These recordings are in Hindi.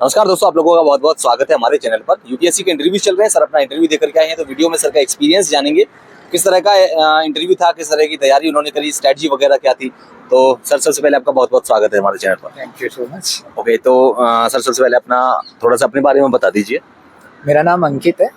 नमस्कार दोस्तों, आप लोगों का बहुत बहुत स्वागत है हमारे चैनल पर। यूपीएससी के इंटरव्यू चल रहे हैं। सर अपना इंटरव्यू देकर के आए हैं, तो वीडियो में सर का एक्सपीरियंस जानेंगे। किस तरह का इंटरव्यू था, किस तरह की तैयारी उन्होंने करी, स्ट्रेटजी वगैरह क्या थी। तो सर सबसे पहले आपका बहुत बहुत स्वागत है हमारे चैनल पर। Thank you so much. Okay, तो सर सबसे पहले अपना थोड़ा सा अपने बारे में बता दीजिए। मेरा नाम अंकित है,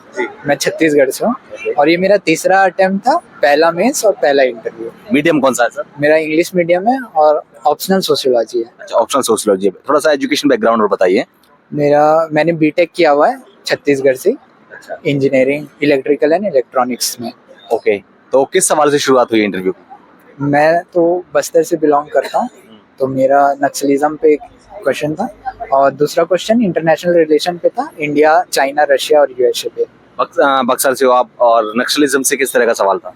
मैं छत्तीसगढ़ से हूँ और ये मेरा तीसरा अटेम्प्ट था, पहला मेंस और पहला इंटरव्यू। मीडियम कौन सा है सर? मेरा इंग्लिश मीडियम है और ऑप्शनल सोशियोलॉजी है। अच्छा, ऑप्शनल सोशियोलॉजी। थोड़ा सा एजुकेशन बैकग्राउंड और बताइए। मैंने बीटेक किया हुआ है छत्तीसगढ़ से, अच्छा, इंजीनियरिंग इलेक्ट्रिकल एंड इलेक्ट्रॉनिक्स में। ओके, तो किस सवाल से शुरुआत हुई इंटरव्यू की? मैं तो बस्तर से बिलोंग करता हूँ, तो मेरा नक्सलिज्म पे एक क्वेश्चन था और दूसरा क्वेश्चन इंटरनेशनल रिलेशन पे था, इंडिया, चाइना, रशिया और यूएसए पे। बक्सर से हो आप, और नक्सलिज्म से किस तरह का सवाल था?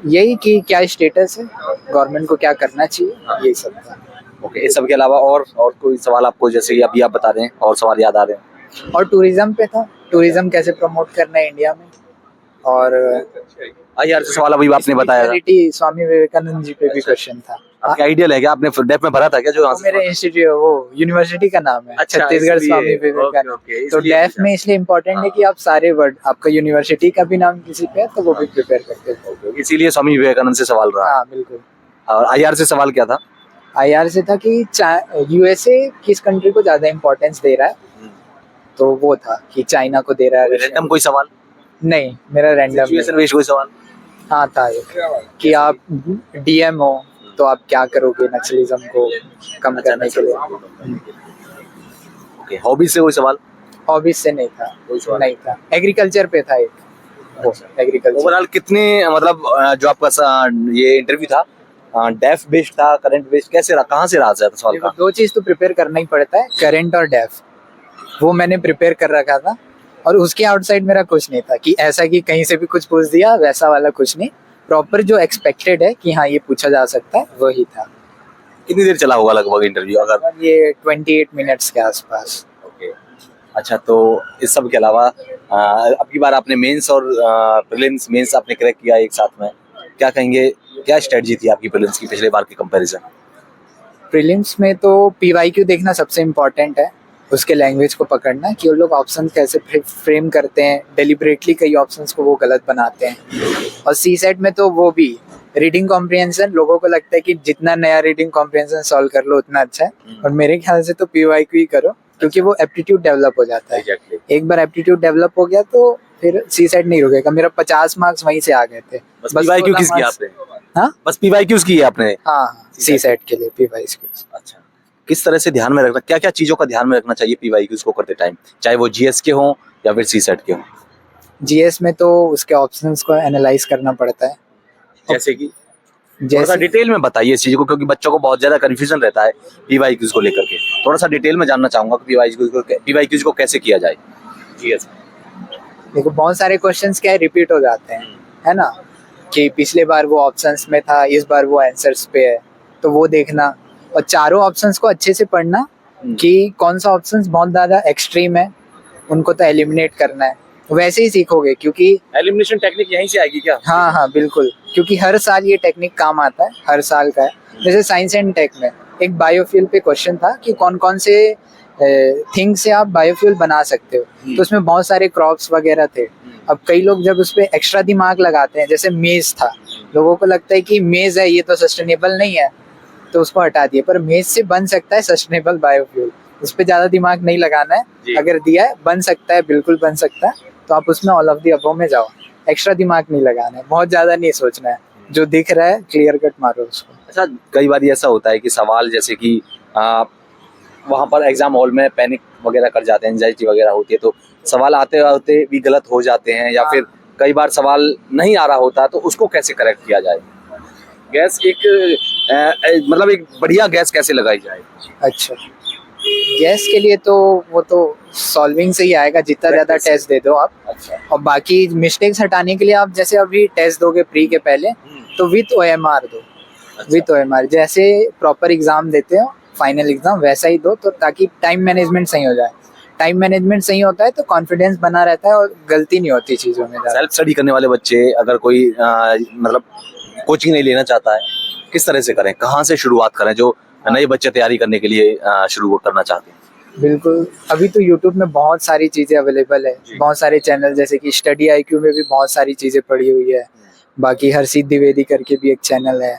यही कि क्या स्टेटस है, गवर्नमेंट को क्या करना चाहिए, यही सब था। ओके, इस सब के अलावा और कोई सवाल आपको, जैसे कि अभी आप बता रहे हैं, और सवाल याद आ रहे हैं? और टूरिज्म पे था, टूरिज्म कैसे प्रमोट करना है इंडिया में। और यार सवाल अभी आपने बताया था। स्पिरिचुअलिटी, स्वामी विवेकानंद जी पे भी क्वेश्चन था। आपके आइडियल है क्या? आपने डेफ में भरा था क्या? जो वो मेरे इंस्टीट्यूट, वो यूनिवर्सिटी का नाम है, अच्छा, छत्तीसगढ़ इसलिए। स्वामी विवेकानंद। ओके, तो डेफ में इसलिए इम्पोर्टेंट है कि आप सारे वर्ड, आपका यूनिवर्सिटी का भी नाम किसी पे है तो वो भी प्रिपेयर करते हो। इसीलिए स्वामी विवेकानंद से सवाल रहा। हाँ बिल्कुल। और आईआर से सवाल क्या था? आईआर से था कि यूएसए किस कंट्री को ज्यादा इम्पोर्टेंस दे रहा है, तो वो था कि चाइना को दे रहा है। रैंडम कोई सवाल? नहीं, मेरा रैंडम सिचुएशन बेस्ड कोई सवाल? हाँ था एक कि आप डीएम हो तो आप क्या करोगे नक्सलिज्म को कम करने के लिए। ओके, हॉबी से कोई सवाल? हॉबीज से नहीं था, कोई सवाल नहीं था। एग्रीकल्चर पे था एक, एग्रीकल्चर। ओवरऑल कितने, मतलब जो आपका ये इंटरव्यू था, डेफ बेस्ड था, करंट बेस्ड, कैसे रहा, कहाँ से रहा सवाल का? दो चीज तो प्रिपेयर करना ही पड़ता है, करंट और डेफ। वो मैंने प्रिपेयर कर रखा था और उसके आउटसाइड मेरा कुछ नहीं था कि ऐसा कि कहीं से भी कुछ पूछ दिया, वैसा वाला कुछ नहीं। प्रॉपर जो एक्सपेक्टेड है कि हाँ ये पूछा जा सकता है, वही था। कितनी देर चला होगा लगभग इंटरव्यू? अगर ये 28 मिनट्स के आसपास। ओके, अच्छा, तो इस सब के अलावा अब की बार आपने मेंस और प्रीलिम्स, मेंस आपने क्रैक किया एक साथ में, क्या कहेंगे, क्या स्ट्रेटजी थी आपकी प्रीलिम्स की पिछले बार के कंपैरिजन? प्रीलिम्स में तो पीवाईक्यू देखना सबसे इम्पोर्टेंट है, उसके लैंग्वेज को पकड़ना कि वो लोग ऑप्शन कैसे फ्रेम करते हैं, डेलिबरेटली कई ऑप्शंस को वो गलत बनाते हैं। और सी सेट में तो वो भी रीडिंग कॉम्प्रिहेंशन, लोगों को लगता है कि जितना नया रीडिंग कॉम्प्रिहेंशन सॉल्व कर लो उतना अच्छा है, और मेरे ख्याल से तो पीवाईक्यू ही करो, क्योंकि वो एप्टीट्यूड डेवलप हो जाता है। Exactly. एक बार एप्टीट्यूड डेवलप हो गया तो फिर सी सेट नहीं रुकेगा। मेरा 50 मार्क्स वहीं से आ गए थे। बस पीवाईक्यू किस किया आपने? हाँ, बस पीवाईक्यूज की है आपने? हाँ, सी सेट के लिए पीवाईक्यू। अच्छा, किस तरह से ध्यान में रखना, क्या क्या चीजों का ध्यान में रखना चाहिए पीवाईक्यूज को करते टाइम, चाहे वो जीएस के हों या फिर सीसेट के हों? जीएस में तो उसके ऑप्शंस को एनालाइज करना पड़ता है। जैसे कि थोड़ा सा जैसे डिटेल में बताइए इस चीज को, क्योंकि बच्चों को बहुत ज्यादा कंफ्यूजन रहता है पीवाईक्यूज को लेकर के। थोड़ा सा डिटेल में जानना चाहूंगा कि पीवाईक्यूज को कैसे किया जाए जीएस में। देखो, बहुत सारे क्वेश्चंस क्या है, रिपीट हो जाते हैं, है ना, कि पिछले बार वो ऑप्शंस में था, इस बार वो आंसर्स पे है, तो वो देखना। और चारों ऑप्शंस को अच्छे से पढ़ना कि कौन सा ऑप्शंस बहुत ज्यादा एक्सट्रीम है, उनको तो एलिमिनेट करना है। वैसे ही सीखोगे, क्योंकि एलिमिनेशन टेक्निक यहीं से आएगी क्या? हाँ हाँ बिल्कुल, क्योंकि हर साल ये टेक्निक काम आता है, हर साल का है। जैसे साइंस एंड टेक में एक बायोफ्यूल पे क्वेश्चन था कि कौन कौन से थिंग से आप बायोफ्यूल बना सकते हो, तो उसमें बहुत सारे क्रॉप्स वगैरह थे। अब कई लोग जब उस पर एक्स्ट्रा दिमाग लगाते हैं, जैसे मेज था, लोगों को लगता है कि मेज है, ये तो सस्टेनेबल नहीं है, तो उसको हटा दिए, पर मेज से बन सकता है सस्टेनेबल बायोफ्यूल। उस पर ज्यादा दिमाग नहीं लगाना है, अगर दिया है बन सकता है, बिल्कुल बन सकता है, तो आप उसमें ऑल ऑफ द अबव में जाओ। एक्स्ट्रा दिमाग नहीं लगाना है, बहुत ज्यादा नहीं सोचना है, जो दिख रहा है क्लियर कट मारो उसको। अच्छा, कई बार ऐसा होता है कि सवाल, जैसे कि वहाँ पर एग्जाम हॉल में पैनिक वगैरह कर जाते हैं, एंजाइटी वगैरह होती है, तो सवाल आते आते भी गलत हो जाते हैं, या फिर कई बार सवाल नहीं आ रहा होता, तो उसको कैसे करेक्ट किया जाए? गैस एक मतलब एक बढ़िया गैस कैसे लगाई जाए? अच्छा, गैस के लिए तो वो तो सॉल्विंग से ही आएगा, जितना ज्यादा टेस्ट दे दो आप। अच्छा, और बाकी मिस्टेक्स हटाने के लिए आप जैसे अभी टेस्ट दोगे प्री के पहले, तो विथ ओएमआर दो। विथ ओएमआर जैसे प्रॉपर एग्जाम देते हो, फाइनल एग्जाम, वैसा ही दो, तो ताकि टाइम मैनेजमेंट सही हो जाए। टाइम मैनेजमेंट सही होता है तो कॉन्फिडेंस बना रहता है और गलती नहीं होती चीजों में। सेल्फ स्टडी करने वाले बच्चे, अगर कोई मतलब कोचिंग नहीं लेना चाहता है, किस तरह से करें, कहाँ से शुरुआत करें, जो नए बच्चे तैयारी करने के लिए शुरू करना चाहते हैं? बिल्कुल। अभी तो यूट्यूब में बहुत सारी चीज़ें अवेलेबल है, जी। बहुत सारे चैनल, जैसे कि स्टडी आईक्यू में भी बहुत सारी चीज़ें पड़ी हुई है। बाकी हर्षित द्विवेदी करके भी एक चैनल है।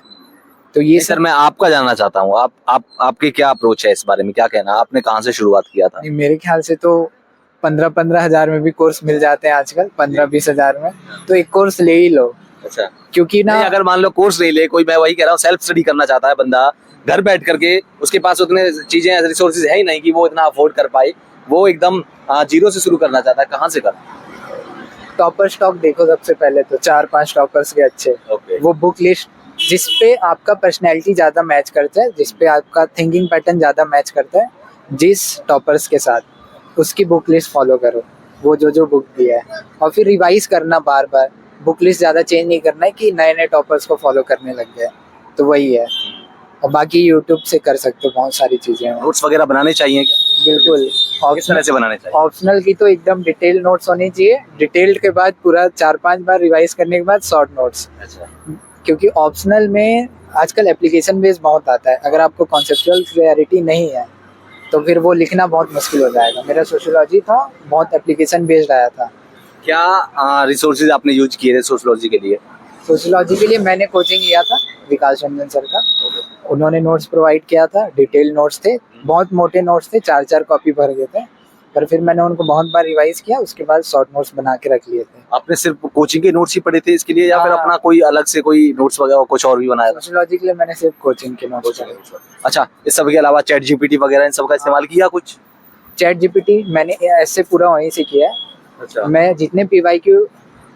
तो ये नहीं सर, सब मैं आपका जानना चाहता हूँ, आप आपकी क्या अप्रोच है इस बारे में, क्या कहना है? आपने कहाँ से शुरुआत किया था? नहीं, मेरे ख्याल से तो 15-15 हज़ार में भी कोर्स मिल जाते हैं आजकल, 15-20 हज़ार में। तो एक कोर्स ले ही लो, अच्छा, क्योंकि ना नहीं अगर मान लो कोर्स ले ले कोई, मैं वही कह रहा हूँ, सेल्फ स्टडी करना चाहता है बंदा घर बैठ करके, उसके पास उतने चीजें रिसोर्सेज है ही नहीं कि वो इतना अफोर्ड कर पाए, वो एकदम जीरो से शुरू करना चाहता है, कहाँ से कर? टॉपर स्टॉक देखो सबसे पहले तो 4-5 टॉपर्स के अच्छे, ओके। वो बुक लिस्ट जिस पे आपका पर्सनैलिटी ज़्यादा मैच करता है, जिस पे आपका थिंकिंग पैटर्न ज़्यादा मैच करता है, जिस टॉपर्स के साथ, उसकी बुक लिस्ट फॉलो करो, वो जो बुक दिया है, और फिर रिवाइज करना बार बार। बुक लिस्ट ज़्यादा चेंज नहीं करना है कि नए नए टॉपर्स को फॉलो करने लग गए। तो वही है। और बाकी यूट्यूब से कर सकते हो, बहुत सारी चीज़ें हैं। नोट्स वगैरह बनाने चाहिए क्या? बिल्कुल। किस तरह से बनाने चाहिए? ऑप्शनल की तो एकदम डिटेल नोट्स होनी चाहिए, डिटेल्ड के बाद पूरा 4-5 बार रिवाइज करने के बाद शॉर्ट नोट्स। अच्छा, क्योंकि ऑप्शनल में आजकल एप्लीकेशन बेस्ड बहुत आता है, अगर आपको कॉन्सेप्चुअल क्लैरिटी नहीं है तो फिर वो लिखना बहुत मुश्किल हो जाएगा। मेरा सोशियोलॉजी था, बहुत एप्लीकेशन बेस्ड आया था। क्या रिसोर्सेज आपने यूज किए थे सोशियोलॉजी के लिए? सोशियोलॉजी के लिए मैंने कोचिंग लिया था विकास रंजन सर का, उन्होंने नोट्स प्रोवाइड किया था, डिटेल नोट्स थे, बहुत मोटे नोट्स थे, 4-4 कॉपी भर गए थे, पर फिर मैंने उनको बहुत बार रिवाइज किया, उसके बाद शॉर्ट नोट्स बना के रख लिए थे। आपने सिर्फ कोचिंग के नोट्स ही पढ़े थे इसके लिए, या फिर हाँ। अपना कोई अलग से कोई नोट्स वगैरह कुछ और भी बनाया था? सोशियोलॉजी के लिए मैंने सिर्फ कोचिंग के नोट्स पढ़े। अच्छा, इस सब के अलावा चैट जीपीटी वगैरह इन सब का इस्तेमाल किया कुछ? चैट जीपीटी मैंने ऐसे पूरा वहीं से किया है। अच्छा, मैं जितने पीवाईक्यू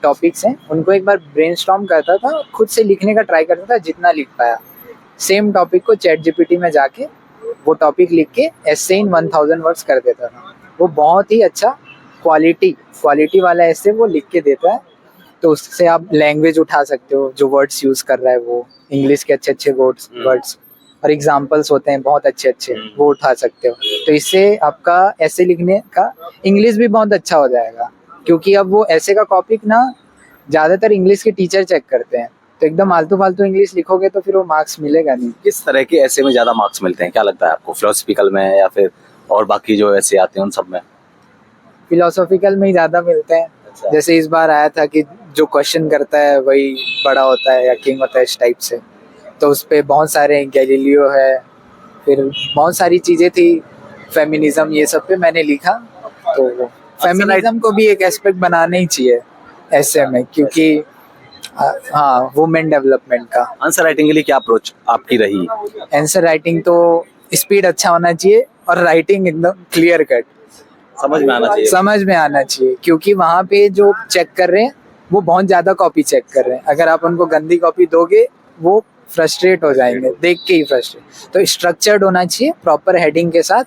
टॉपिक्स हैं उनको एक बार ब्रेनस्टॉर्म करता था, खुद से लिखने का ट्राई करता था, जितना लिख पाया। सेम टॉपिक को चैट जीपीटी में जाके वो टॉपिक लिख के ऐसे इन 1000 वर्ड्स कर देता था। वो बहुत ही अच्छा क्वालिटी वाला ऐसे वो लिख के देता है। तो उससे आप लैंग्वेज उठा सकते हो, जो वर्ड्स यूज़ कर रहा है वो इंग्लिश के अच्छे अच्छे वर्ड्स और एग्जाम्पल्स होते हैं बहुत अच्छे अच्छे, वो उठा सकते हो। तो इससे आपका ऐसे लिखने का इंग्लिश भी बहुत अच्छा हो जाएगा, क्योंकि अब वो ऐसे का टॉपिक ना ज़्यादातर इंग्लिश के टीचर चेक करते हैं, तो एकदम आलतू फालतू इंग्लिश लिखोगे तो फिर वो मार्क्स मिलेगा नहीं। किस तरह के ऐसे में ज्यादा मार्क्स मिलते हैं, क्या लगता है आपको? फिलोसफिकल में या फिर और बाकी जो ऐसे आते हैं उन सब में? फिलोसॉफिकल में ही ज़्यादा मिलते हैं। अच्छा। जैसे इस बार आया था कि जो क्वेश्चन करता है वही बड़ा होता है या किंग होता है, इस टाइप से। तो उस पे बहुत सारे गैलीलियो है, फिर बहुत सारी चीज़ें थी, फेमिनिज्म, ये सब पे मैंने लिखा। तो फेमिनिज्म को भी एक एस्पेक्ट बनाना ही चाहिए ऐसे में, क्योंकि हाँ, वुमेन डेवलपमेंट का। आंसर राइटिंग के लिए क्या अप्रोच आपकी रही? आंसर राइटिंग तो स्पीड अच्छा होना चाहिए और राइटिंग एकदम क्लियर कट, समझ में आना चाहिए। समझ में आना चाहिए, क्योंकि वहाँ पे जो चेक कर रहे हैं वो बहुत ज़्यादा कॉपी चेक कर रहे हैं। अगर आप उनको गंदी कॉपी दोगे वो फ्रस्ट्रेट हो जाएंगे, देख के ही फ्रस्ट्रेट। तो स्ट्रक्चर्ड होना चाहिए, प्रॉपर हेडिंग के साथ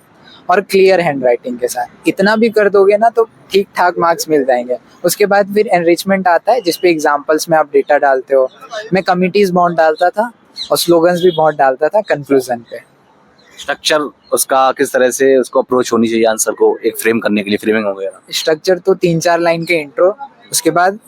और क्लियर हैंड राइटिंग के साथ। इतना भी कर दोगे ना तो ठीक ठाक मार्क्स मिल जाएंगे। उसके बाद फिर एनरिचमेंट आता है, जिसपे एग्जाम्पल्स में आप डेटा डालते हो। मैं कमिटीज बहुत डालता था और स्लोगन्स भी बहुत डालता था कंक्लूजन पे। स्ट्रक्चर उसका किस तरह से उसको अप्रोच होनी चाहिए आंसर को एक फ्रेम करने के लिए, फ्रेमिंग वगैरह? स्ट्रक्चर तो 3-4 लाइन के इंट्रो, उसके बाद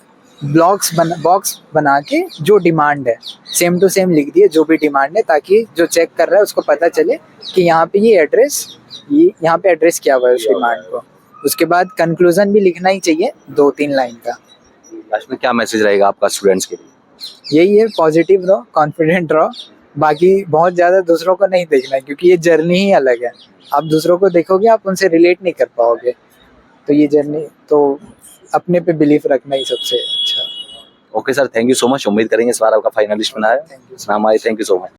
बॉक्स बना के जो डिमांड है सेम टू सेम लिख दिए, जो भी डिमांड है, ताकि जो चेक कर रहा है उसको पता चले कि यहाँ पे ये एड्रेस, ये यहाँ पे एड्रेस किया हुआ है उस डिमांड को। उसके बाद कंक्लूजन भी लिखना ही चाहिए 2-3 लाइन का। लास्ट में क्या मैसेज रहेगा आपका स्टूडेंट्स के लिए? यही है, पॉजिटिव रहो, कॉन्फिडेंट रहो। बाकी बहुत ज़्यादा दूसरों को नहीं देखना है, क्योंकि ये जर्नी ही अलग है। आप दूसरों को देखोगे आप उनसे रिलेट नहीं कर पाओगे। तो ये जर्नी तो अपने पे बिलीफ रखना ही सबसे अच्छा। Okay sir, thank you so much. उम्मीद करेंगे इस बार आपका फाइनलिस्ट बनाया। Thank you. नाम आए, थैंक यू सो मच।